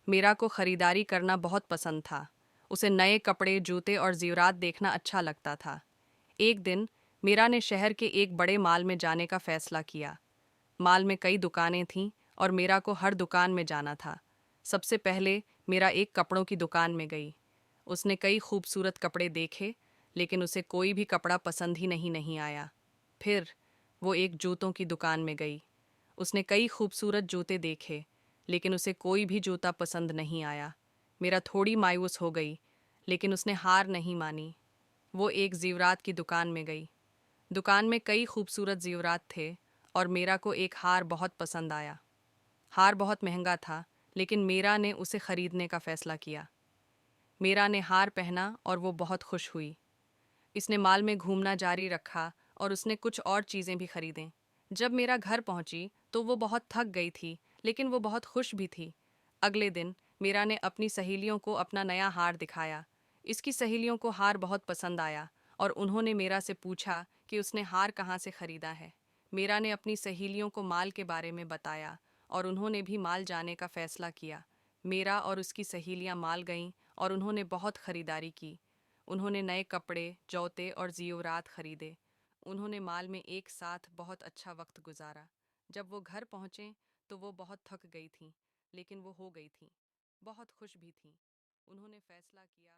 मीरा को खरीदारी करना बहुत पसंद था। उसे नए कपड़े, जूते और ज़ेवरात देखना अच्छा लगता था। एक दिन मीरा ने शहर के एक बड़े मॉल में जाने का फैसला किया। मॉल में कई दुकानें थीं और मीरा को हर दुकान में जाना था। सबसे पहले मीरा एक कपड़ों की दुकान में गई। उसने कई खूबसूरत कपड़े देखे, लेकिन उसे कोई भी कपड़ा पसंद ही नहीं आया। फिर वो एक जूतों की दुकान में गई। उसने कई खूबसूरत जूते देखे, लेकिन उसे कोई भी जूता पसंद नहीं आया। मीरा थोड़ी मायूस हो गई, लेकिन उसने हार नहीं मानी। वो एक ज़ेवरात की दुकान में गई। दुकान में कई खूबसूरत ज़ेवरात थे और मीरा को एक हार बहुत पसंद आया। हार बहुत महंगा था, लेकिन मीरा ने उसे खरीदने का फैसला किया। मीरा ने हार पहना और वो बहुत खुश हुई। इसने मॉल में घूमना जारी रखा और उसने कुछ और चीज़ें भी खरीदें। जब मीरा घर पहुंची तो वो बहुत थक गई थी, लेकिन वो बहुत खुश भी थी। अगले दिन मीरा ने अपनी सहेलियों को अपना नया हार दिखाया। इसकी सहेलियों को हार बहुत पसंद आया और उन्होंने मीरा से पूछा कि उसने हार कहाँ से खरीदा है। मीरा ने अपनी सहेलियों को माल के बारे में बताया और उन्होंने भी माल जाने का फैसला किया। मीरा और उसकी सहेलियां माल गईं और उन्होंने बहुत खरीदारी की। उन्होंने नए कपड़े, जूते और ज़ेवरात खरीदे। उन्होंने मॉल में एक साथ बहुत अच्छा वक्त गुजारा। जब वो घर पहुँचे तो वो बहुत थक गई थीं, लेकिन वो हो गई थीं, बहुत खुश भी थीं। उन्होंने फैसला किया